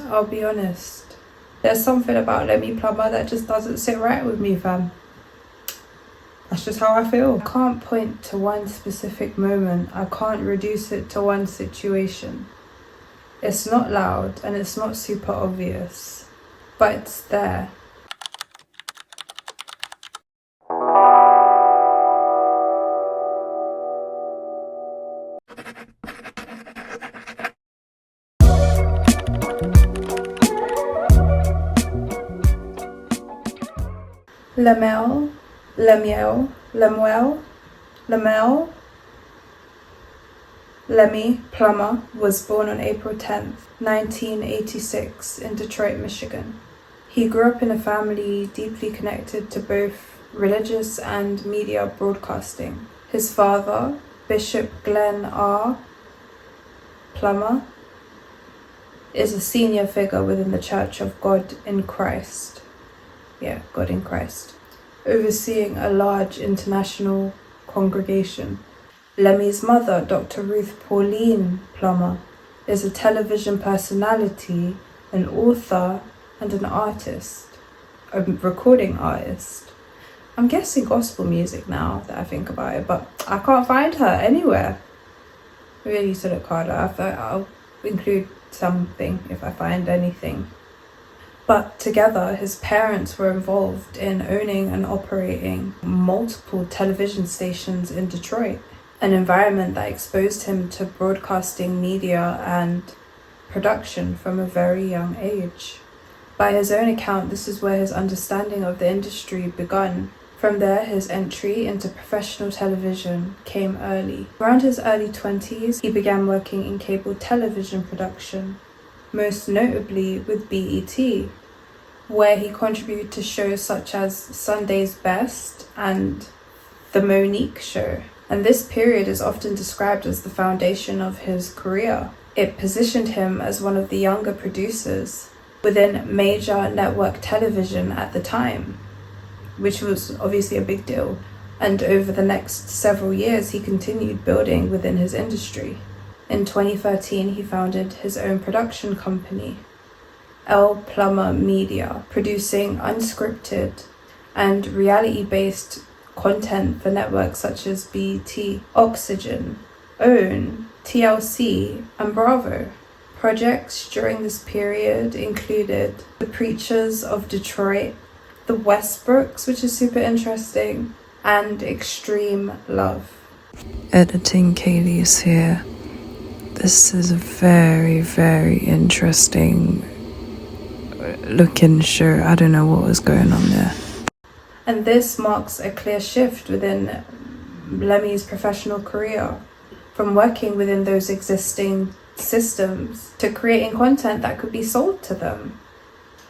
I'll be honest, there's something about Lemuel Plummer that just doesn't sit right with me, fam. That's just how I feel. I can't point to one specific moment. I can't reduce it to one situation. It's not loud and it's not super obvious, but it's there. Lemuel Plummer was born on April 10th, 1986 in Detroit, Michigan. He grew up in a family deeply connected to both religious and media broadcasting. His father, Bishop Glenn R. Plummer, is a senior figure within the Church of God in Christ. God in Christ, overseeing a large international congregation. Lemmy's mother, Dr. Ruth Pauline Plummer, is a television personality, an author, and an artist, a recording artist. I'm guessing gospel music now that I think about it, but I can't find her anywhere. I really need to look harder. I'll include something if I find anything. But together, his parents were involved in owning and operating multiple television stations in Detroit, an environment that exposed him to broadcasting media and production from a very young age. By his own account, this is where his understanding of the industry begun. From there, his entry into professional television came early. Around his early 20s, he began working in cable television production, most notably with BET, where he contributed to shows such as Sunday's Best and The Monique Show. And this period is often described as the foundation of his career. It positioned him as one of the younger producers within major network television at the time, which was obviously a big deal. And over the next several years, he continued building within his industry. In 2013, he founded his own production company, L. Plummer Media, producing unscripted and reality-based content for networks such as BET, Oxygen, OWN, TLC, and Bravo. Projects during this period included The Preachers of Detroit, The Westbrooks, which is super interesting, and Extreme Love. Editing Kaylee's here. This is a very, very interesting looking show. I don't know what was going on there. And this marks a clear shift within Lemmy's professional career, from working within those existing systems to creating content that could be sold to them.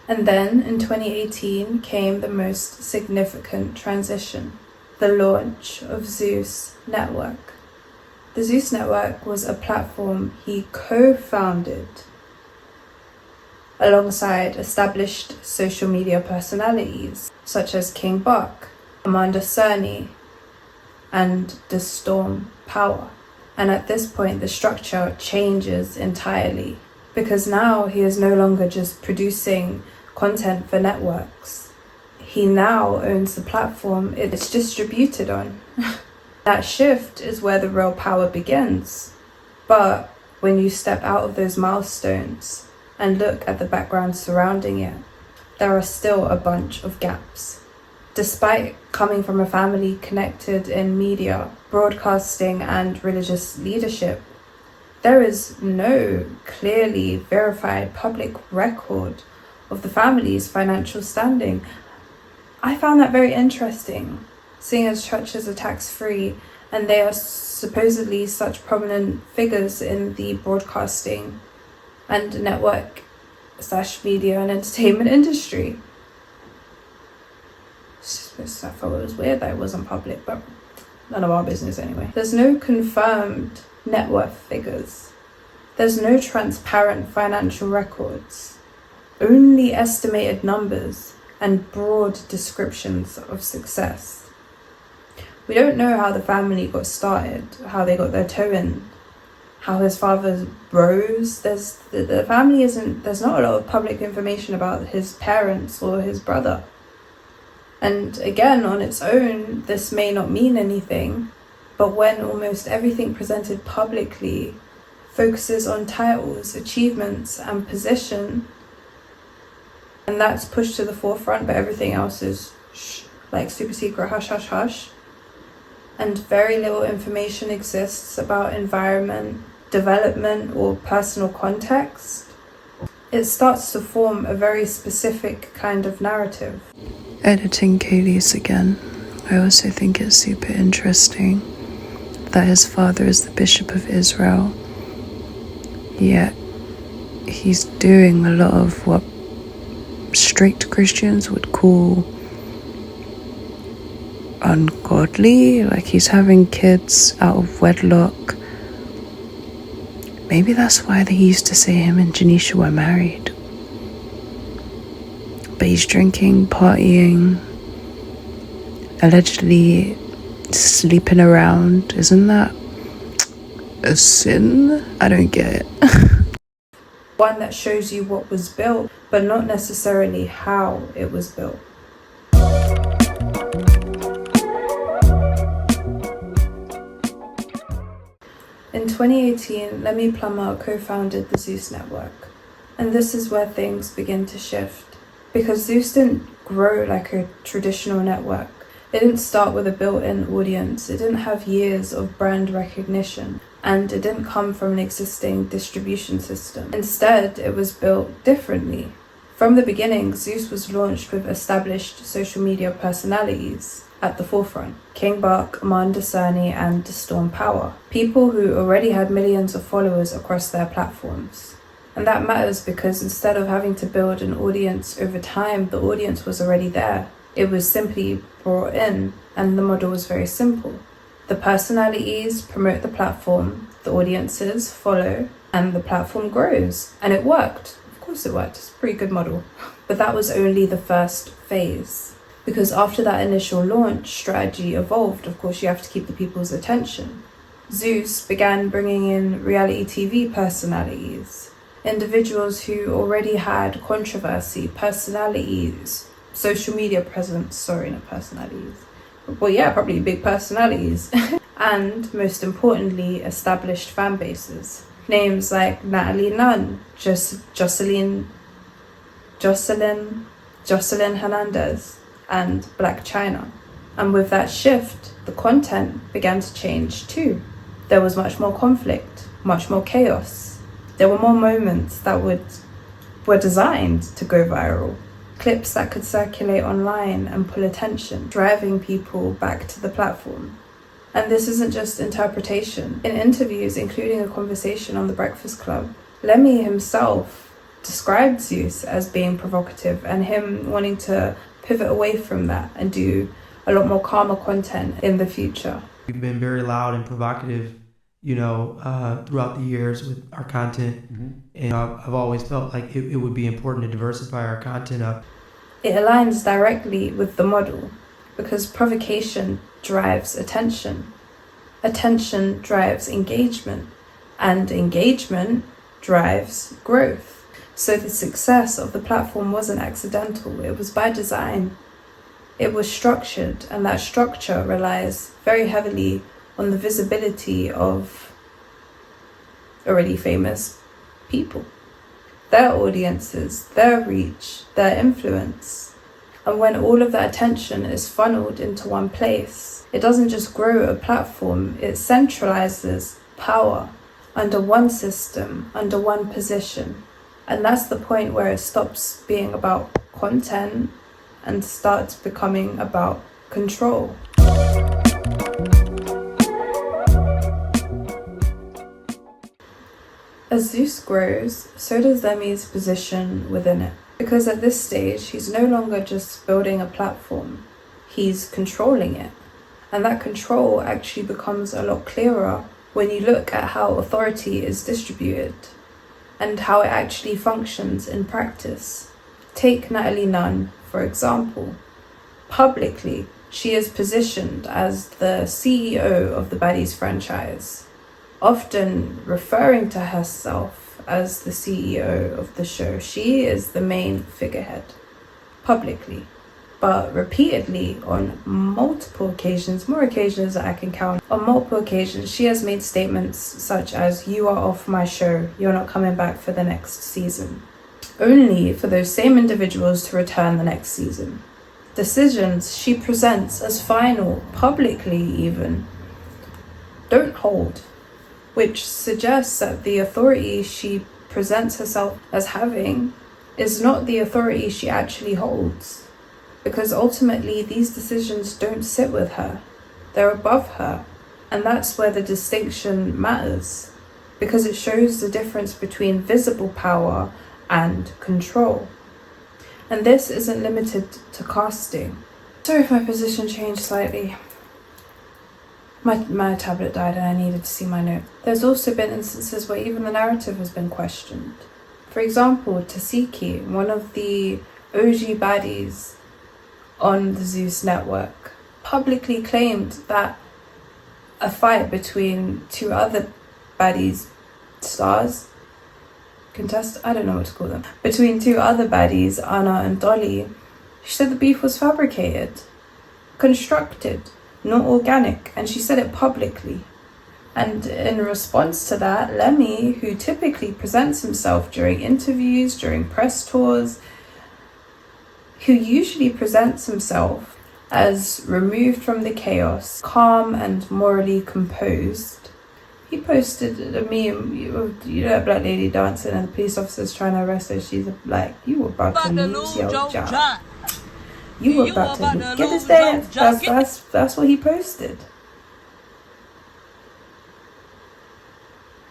And then in 2018 came the most significant transition, the launch of Zeus Network. The Zeus Network was a platform he co-founded alongside established social media personalities such as King Buck, Amanda Cerny, and The Storm Power. And at this point, the structure changes entirely, because now he is no longer just producing content for networks. He now owns the platform it's distributed on. That shift is where the real power begins. But when you step out of those milestones and look at the background surrounding it, there are still a bunch of gaps. Despite coming from a family connected in media, broadcasting, and religious leadership, there is no clearly verified public record of the family's financial standing. I found that very interesting, seeing as churches are tax-free and they are supposedly such prominent figures in the broadcasting and network / media and entertainment industry. I thought it was weird that it wasn't public, but none of our business anyway. There's no confirmed net worth figures. There's no transparent financial records. Only estimated numbers and broad descriptions of success. We don't know how the family got started, how they got their toe in, how his father rose. The family there's not a lot of public information about his parents or his brother. And again, on its own, this may not mean anything, but when almost everything presented publicly focuses on titles, achievements, and position, and that's pushed to the forefront, but everything else is like super secret, hush, hush, hush, and very little information exists about environment, development, or personal context, it starts to form a very specific kind of narrative. Editing Kaylee's again. I also think it's super interesting that his father is the Bishop of Israel, yet he's doing a lot of what strict Christians would call ungodly, like he's having kids out of wedlock. Maybe that's why they used to say him and Janisha were married. But he's drinking, partying, allegedly sleeping around. Isn't that a sin? I don't get it. One that shows you what was built, but not necessarily how it was built. In 2018, Lemuel Plummer co-founded the Zeus Network. And this is where things begin to shift. Because Zeus didn't grow like a traditional network. It didn't start with a built-in audience. It didn't have years of brand recognition. And it didn't come from an existing distribution system. Instead, it was built differently. From the beginning, Zeus was launched with established social media personalities at the forefront. King Buck, Amanda Cerny, and Storm Power. People who already had millions of followers across their platforms. And that matters because instead of having to build an audience over time, the audience was already there. It was simply brought in, and the model was very simple. The personalities promote the platform, the audiences follow, and the platform grows. And it worked. Of course it worked. It's a pretty good model. But that was only the first phase. Because after that initial launch, strategy evolved. Of course, you have to keep the people's attention. Zeus began bringing in reality TV personalities, individuals who already had controversy, personalities, social media presence, not personalities. Well, yeah, probably big personalities. And most importantly, established fan bases. Names like Natalie Nunn, Jocelyn Hernandez, and Black China. And with that shift, the content began to change too. There was much more conflict, much more chaos. There were more moments that were designed to go viral. Clips that could circulate online and pull attention, driving people back to the platform. And this isn't just interpretation. In interviews, including a conversation on The Breakfast Club, Lemmy himself described Zeus as being provocative and him wanting to pivot away from that and do a lot more calmer content in the future. We've been very loud and provocative, throughout the years with our content. Mm-hmm. And I've always felt like it would be important to diversify our content up. It aligns directly with the model because provocation drives attention. Attention drives engagement, and engagement drives growth. So the success of the platform wasn't accidental, it was by design. It was structured, and that structure relies very heavily on the visibility of already famous people, their audiences, their reach, their influence. And when all of that attention is funneled into one place, it doesn't just grow a platform, it centralizes power under one system, under one position. And that's the point where it stops being about content and starts becoming about control. As Zeus grows, so does Lemmy's position within it. Because at this stage, he's no longer just building a platform, he's controlling it. And that control actually becomes a lot clearer when you look at how authority is distributed and how it actually functions in practice. Take Natalie Nunn, for example. Publicly, she is positioned as the CEO of the Baddies franchise, often referring to herself as the CEO of the show. She is the main figurehead, publicly, but repeatedly on multiple occasions, more occasions that I can count, on multiple occasions, she has made statements such as, "You are off my show, you're not coming back for the next season," only for those same individuals to return the next season. Decisions she presents as final, publicly even, don't hold, which suggests that the authority she presents herself as having is not the authority she actually holds, because ultimately these decisions don't sit with her, they're above her, and that's where the distinction matters, because it shows the difference between visible power and control. And this isn't limited to casting. Sorry if my position changed slightly. My tablet died and I needed to see my note. There's also been instances where even the narrative has been questioned. For example, Tasiki, one of the OG baddies on the Zeus Network, publicly claimed that a fight between two other baddies, stars, I don't know what to call them, between two other baddies, Anna and Dolly, she said the beef was fabricated, constructed, not organic, and she said it publicly. And in response to that, Lemmy, who typically presents himself during interviews, during press tours, who usually presents himself as removed from the chaos, calm and morally composed, he posted a meme, you know that black lady dancing and the police officer's trying to arrest her. She's like, "You were about to lose your job. You were about to get this dance." That's what he posted.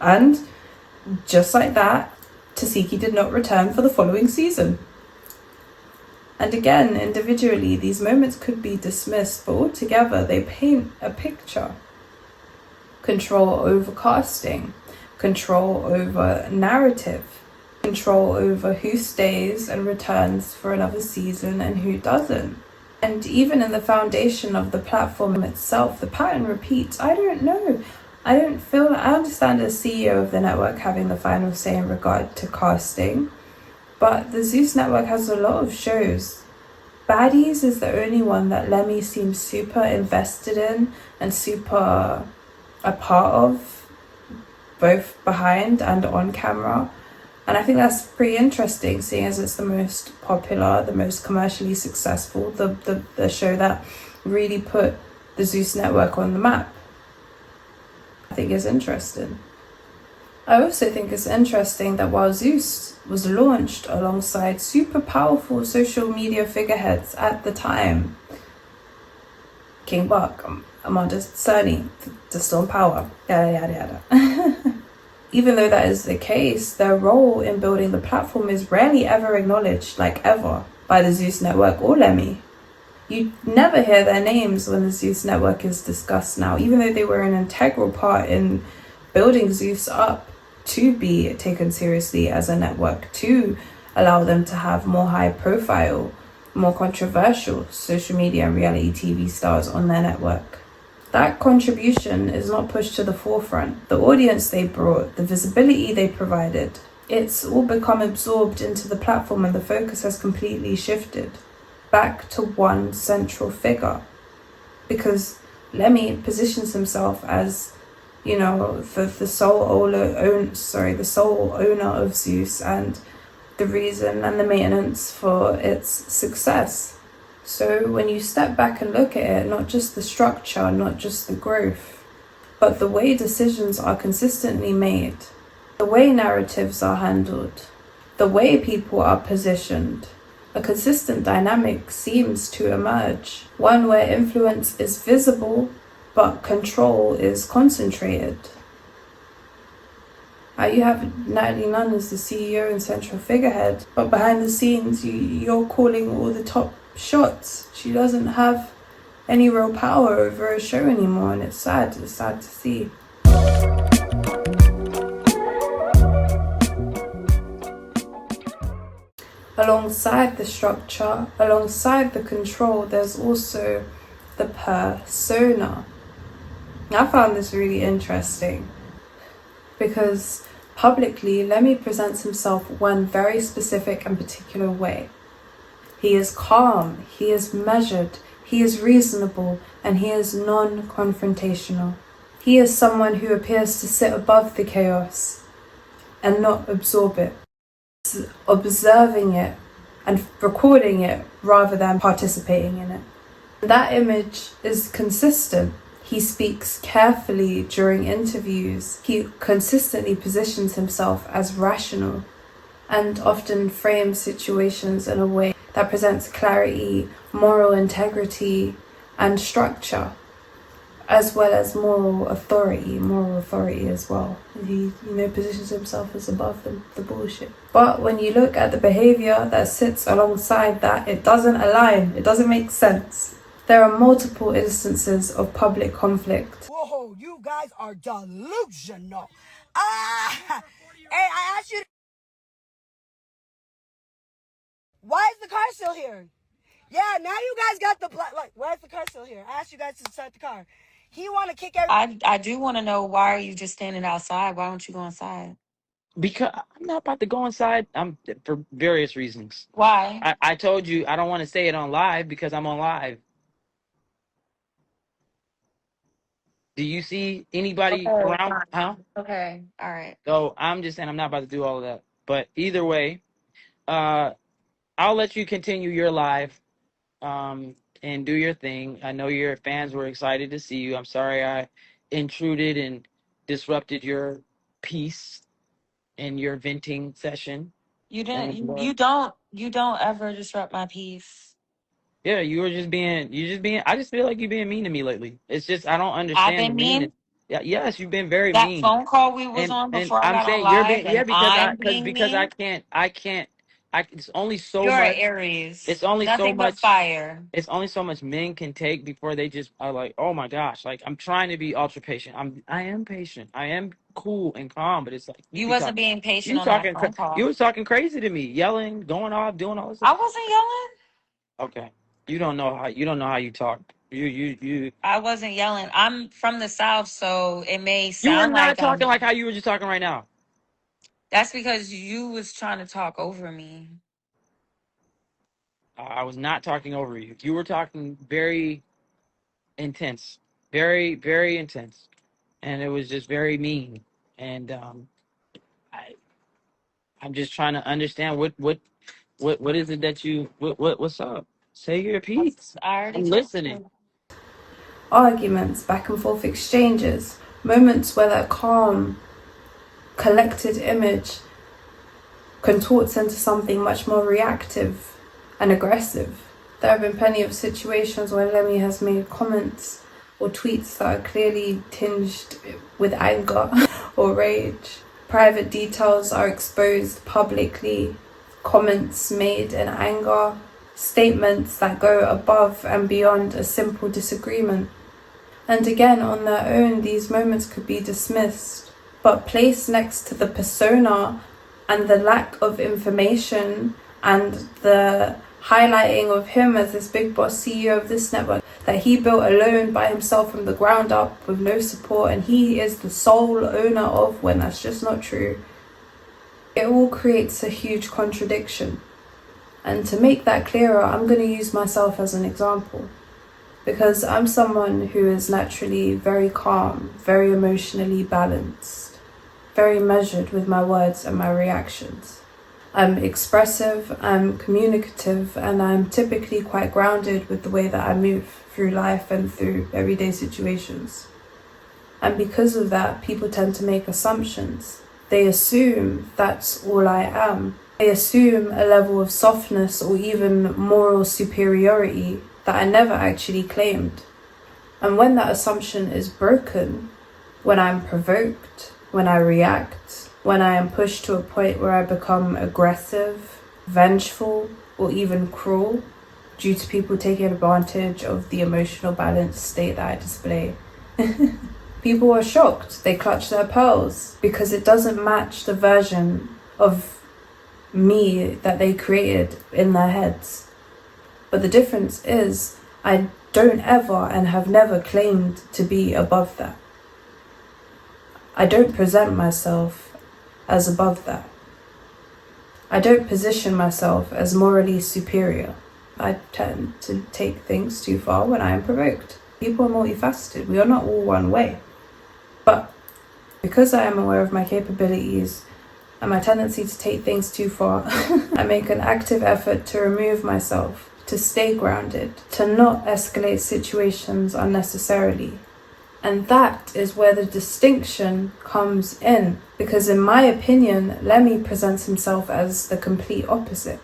And just like that, Tasiki did not return for the following season. And again, individually, these moments could be dismissed, but altogether they paint a picture. Control over casting, control over narrative, control over who stays and returns for another season and who doesn't. And even in the foundation of the platform itself, the pattern repeats. I don't know. I understand as CEO of the network having the final say in regard to casting, but the Zeus Network has a lot of shows. Baddies is the only one that Lemmy seems super invested in and super a part of, both behind and on camera. And I think that's pretty interesting, seeing as it's the most popular, the most commercially successful, the show that really put the Zeus Network on the map. I think it's interesting. I also think it's interesting that while Zeus was launched alongside super powerful social media figureheads at the time, King Buck, Amanda Cerny, the Storm Power, yada yada yada. Even though that is the case, their role in building the platform is rarely ever acknowledged, like ever, by the Zeus Network or Lemmy. You never hear their names when the Zeus Network is discussed now, even though they were an integral part in building Zeus up to be taken seriously as a network, to allow them to have more high profile, more controversial social media and reality TV stars on their network. That contribution is not pushed to the forefront. The audience they brought, the visibility they provided, it's all become absorbed into the platform, and the focus has completely shifted back to one central figure, because Lemmy positions himself as, you know, the sole owner of Zeus and the reason and the maintenance for its success. So when you step back and look at it, not just the structure, not just the growth, but the way decisions are consistently made, the way narratives are handled, the way people are positioned, a consistent dynamic seems to emerge. One where influence is visible, but control is concentrated. You have Natalie Nunn as the CEO and central figurehead, but behind the scenes, you're calling all the top shots. She doesn't have any real power over a show anymore, and it's sad to see. Alongside the structure, alongside the control, there's also the persona. I found this really interesting. because publicly Lemmy presents himself one very specific and particular way. He is calm, he is measured, he is reasonable, and he is non-confrontational. He is someone who appears to sit above the chaos and not absorb it, observing it and recording it rather than participating in it. That image is consistent. He speaks carefully during interviews. He consistently positions himself as rational and often frames situations in a way that presents clarity, moral integrity, and structure, as well as moral authority as well. He, positions himself as above the bullshit. But when you look at the behavior that sits alongside that, it doesn't align. It doesn't make sense. There are multiple instances of public conflict. Whoa, you guys are delusional. Hey, I asked you. Why is the car still here? Yeah, now you guys got the like. Why is the car still here? I asked you guys to start the car. He want to kick every. I do want to know, why are you just standing outside? Why don't you go inside? Because I'm not about to go inside. I'm for various reasons. Why? I told you I don't want to say it on live because I'm on live. Do you see anybody Okay, around? fine. Huh? Okay, all right. So I'm just saying I'm not about to do all of that. But either way, I'll let you continue your live, and do your thing. I know your fans were excited to see you. I'm sorry I intruded and disrupted your peace and your venting session. You didn't. And You don't ever disrupt my peace. yeah, you're just being. I just feel like you're being mean to me lately. It's just I don't I've understand the been meanness. mean. Yeah, yes, you've been very That mean. phone call we was on And before I I'm got on saying you're live, being, yeah, and I'm being because I mean. can't I it's only so You're an much. Aries. It's only so Nothing but much. fire. It's only so much men can take before they just are like, oh my gosh, like I'm trying to be ultra patient. I am patient. I am cool and calm, but it's like You wasn't being patient you on that talking phone you call. was talking crazy to me, yelling, going off, doing all this I stuff. wasn't yelling. Okay, you don't know how you talk. I wasn't yelling. I'm from the South, so it may You were sound not like talking like how you were just talking right now. That's because you was trying to talk over me. I was not talking over you. You were talking very intense, very, very intense, and it was just very mean. And I, I'm just trying to understand what is it that what's up? Say your piece. I already I'm told listening. you. Arguments, back and forth exchanges, moments where that calm, collected image contorts into something much more reactive and aggressive. There have been plenty of situations where Lemmy has made comments or tweets that are clearly tinged with anger or rage. Private details are exposed publicly, comments made in anger, statements that go above and beyond a simple disagreement. And again, on their own, these moments could be dismissed, but placed next to the persona and the lack of information and the highlighting of him as this big boss CEO of this network that he built alone by himself from the ground up with no support, and he is the sole owner of, when that's just not true. It all creates a huge contradiction. And to make that clearer, I'm going to use myself as an example, because I'm someone who is naturally very calm, very emotionally balanced, very measured with my words and my reactions. I'm expressive, I'm communicative, and I'm typically quite grounded with the way that I move through life and through everyday situations. And because of that, people tend to make assumptions. They assume that's all I am. They assume a level of softness or even moral superiority that I never actually claimed. And when that assumption is broken, when I'm provoked, when I react, when I am pushed to a point where I become aggressive, vengeful, or even cruel, due to people taking advantage of the emotional balanced state that I display, people are shocked. They clutch their pearls because it doesn't match the version of me that they created in their heads. But the difference is, I don't ever and have never claimed to be above that. I don't present myself as above that. I don't position myself as morally superior. I tend to take things too far when I am provoked. People are multifaceted. We are not all one way. But because I am aware of my capabilities and my tendency to take things too far, I make an active effort to remove myself, to stay grounded, to not escalate situations unnecessarily. And that is where the distinction comes in, because in my opinion, Lemmy presents himself as the complete opposite.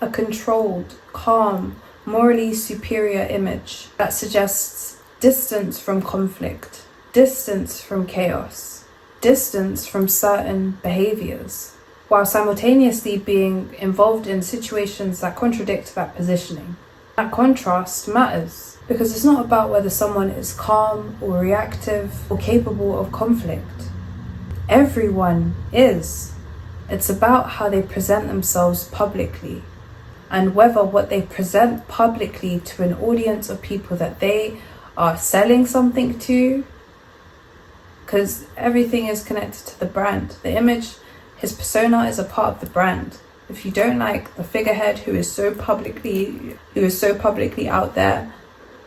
A controlled, calm, morally superior image that suggests distance from conflict, distance from chaos, distance from certain behaviors, while simultaneously being involved in situations that contradict that positioning. That contrast matters, because it's not about whether someone is calm or reactive or capable of conflict. Everyone is. It's about how they present themselves publicly, and whether what they present publicly to an audience of people that they are selling something to, because everything is connected to the brand. The image, his persona is a part of the brand. If you don't like the figurehead who is so publicly out there,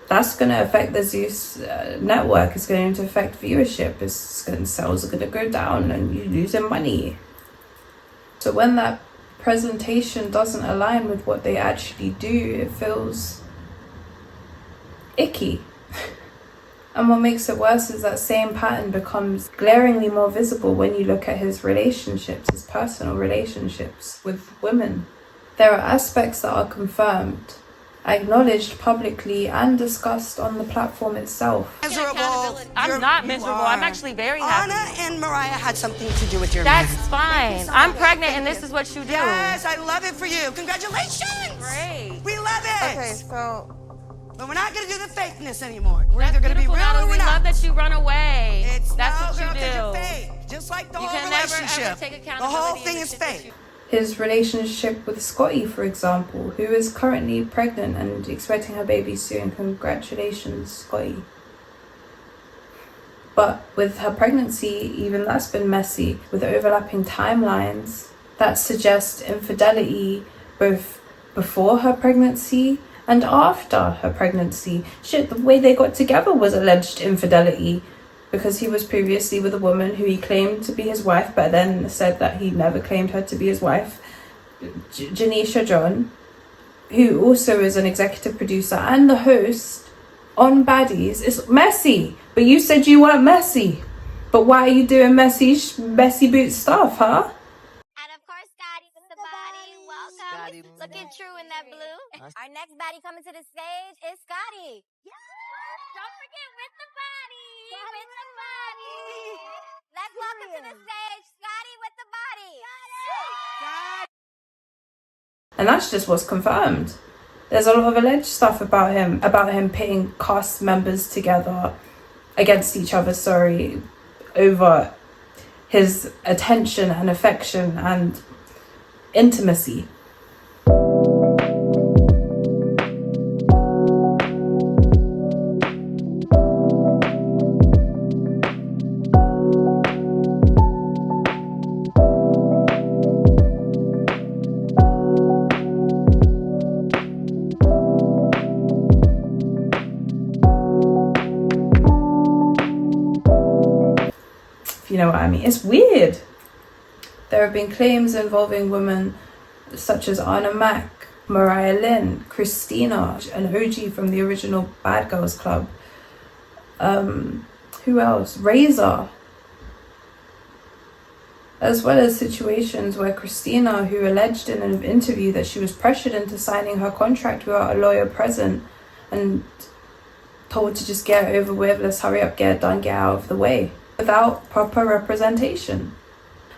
that's going to affect the Zeus network. It's going to affect viewership. Sales are going to go down and you're losing money. So when that presentation doesn't align with what they actually do, it feels icky. And what makes it worse is that same pattern becomes glaringly more visible when you look at his relationships, his personal relationships with women. There are aspects that are confirmed, acknowledged publicly, and discussed on the platform itself. Miserable. I'm not miserable. I'm actually very happy. Anna and Mariah had something to do with your That's marriage. fine. I'm pregnant and this is what you do. Yes, I love it for you. Congratulations. Great. We love it. Okay, so But we're not going to do the fakeness anymore. We're either going to be real or we're We love not. that you run away. No, That's what girl, you 'cause you're do. fake. Just like the You whole can never, relationship. ever take The accountability whole in thing the is shit that fake. His relationship with Scotty, for example, who is currently pregnant and expecting her baby soon. Congratulations, Scotty. But with her pregnancy, even that's been messy, with overlapping timelines that suggest infidelity both before her pregnancy and after her pregnancy. Shit, the way they got together was alleged infidelity, because he was previously with a woman who he claimed to be his wife, but then said that he never claimed her to be his wife, Janisha John, who also is an executive producer and the host on Baddies. It's messy, but you said you weren't messy. But why are you doing messy boot stuff, huh? And of course, Scotty with the body. Welcome. Looking true in that blue. Our next baddie coming to the stage is Scotty. Yeah. Don't forget with the body. With the body. Let's welcome to the stage Scotty with the body. And that's just what's confirmed. There's a lot of alleged stuff about him pitting cast members together against each other, over his attention and affection and intimacy. You know what I mean? It's weird. There have been claims involving women such as Anna Mac, Mariah Lynn, Christina, an OG from the original Bad Girls Club. Who else? Razor. As well as situations where Christina, who alleged in an interview that she was pressured into signing her contract without a lawyer present and told to just get it over with, let's hurry up, get it done, get out of the way, without proper representation.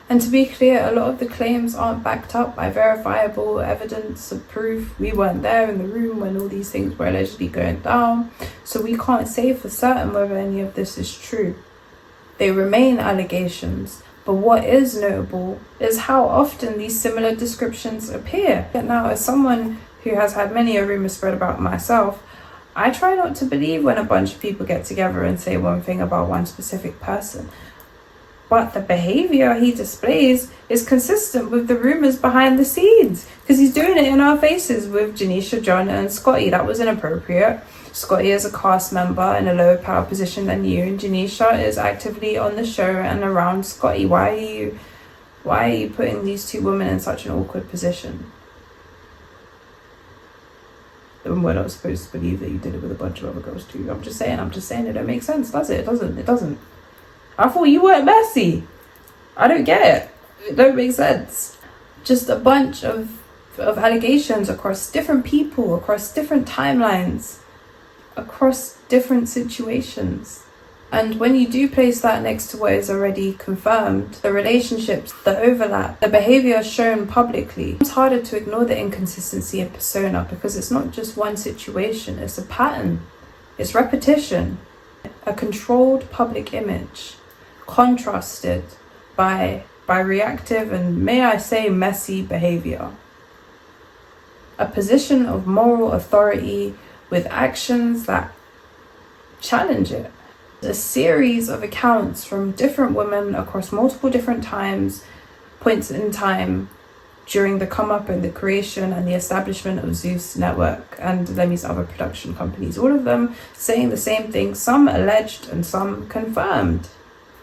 And to be clear, a lot of the claims aren't backed up by verifiable evidence of proof. We weren't there in the room when all these things were allegedly going down, so we can't say for certain whether any of this is true. They remain allegations, but what is notable is how often these similar descriptions appear. Now, as someone who has had many a rumour spread about myself, I try not to believe when a bunch of people get together and say one thing about one specific person. but the behavior he displays is consistent with the rumors behind the scenes, because he's doing it in our faces with Janisha, John, and Scotty. That was inappropriate. Scotty is a cast member in a lower power position than you, and Janisha is actively on the show and around Scotty. Why are you putting these two women in such an awkward position? And we're not supposed to believe that you did it with a bunch of other girls too. I'm just saying, it don't make sense, does it? It doesn't. I thought you weren't messy. I don't get it. It don't make sense. Just a bunch of allegations across different people, across different timelines, across different situations. And when you do place that next to what is already confirmed, the relationships, the overlap, the behavior shown publicly, it's harder to ignore the inconsistency in persona, because it's not just one situation, it's a pattern, it's repetition, a controlled public image, contrasted by reactive and, may I say, messy behavior. A position of moral authority with actions that challenge it. A series of accounts from different women across multiple different points in time during the come up and the creation and the establishment of Zeus Network and Lemmy's other production companies. All of them saying the same thing, some alleged and some confirmed.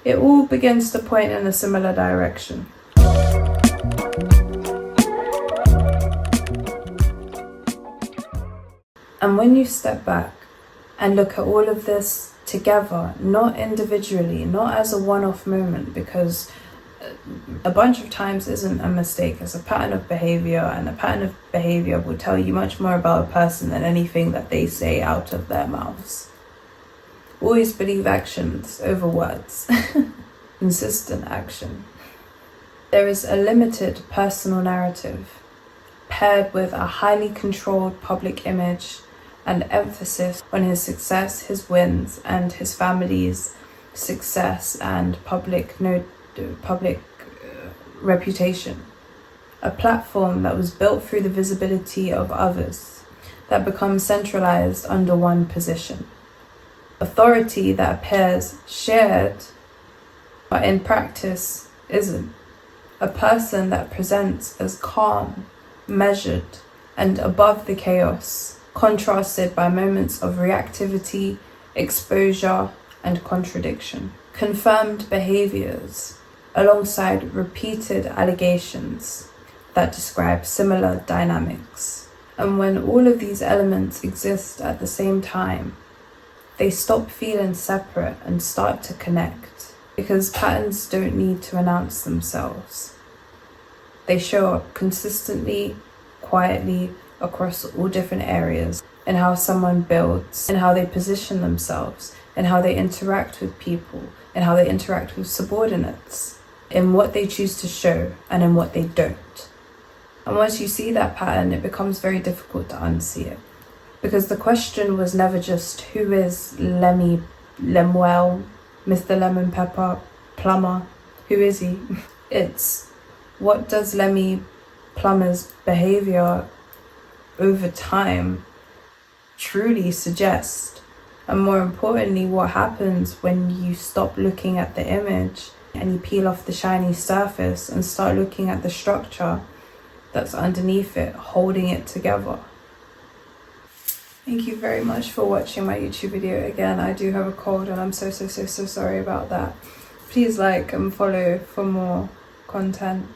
It all begins to point in a similar direction. And when you step back and look at all of this together, not individually, not as a one-off moment, because a bunch of times isn't a mistake, it's a pattern of behavior, and a pattern of behavior will tell you much more about a person than anything that they say out of their mouths. Always believe actions over words. Consistent action. There is a limited personal narrative paired with a highly controlled public image and emphasis on his success, his wins, and his family's success and public reputation. A platform that was built through the visibility of others, that becomes centralized under one position. Authority that appears shared, but in practice isn't. A person that presents as calm, measured, and above the chaos, contrasted by moments of reactivity, exposure, and contradiction. Confirmed behaviors alongside repeated allegations that describe similar dynamics. And when all of these elements exist at the same time, they stop feeling separate and start to connect, because patterns don't need to announce themselves. They show up consistently, quietly, across all different areas, in how someone builds, in how they position themselves, in how they interact with people, in how they interact with subordinates, in what they choose to show and in what they don't. And once you see that pattern, it becomes very difficult to unsee it. Because the question was never just, who is Lemuel, Mr. Lemon Pepper, Plummer? Who is he? It's, what does Lemuel Plummer's behavior over time truly suggest? And more importantly, what happens when you stop looking at the image and you peel off the shiny surface and start looking at the structure that's underneath it, holding it together? Thank you very much for watching my YouTube video. Again, I do have a cold and I'm so sorry about that. Please like and follow for more content.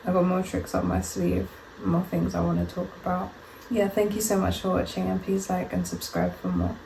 I've got more tricks up my sleeve, more things I want to talk about. Yeah, thank you so much for watching, and please like and subscribe for more.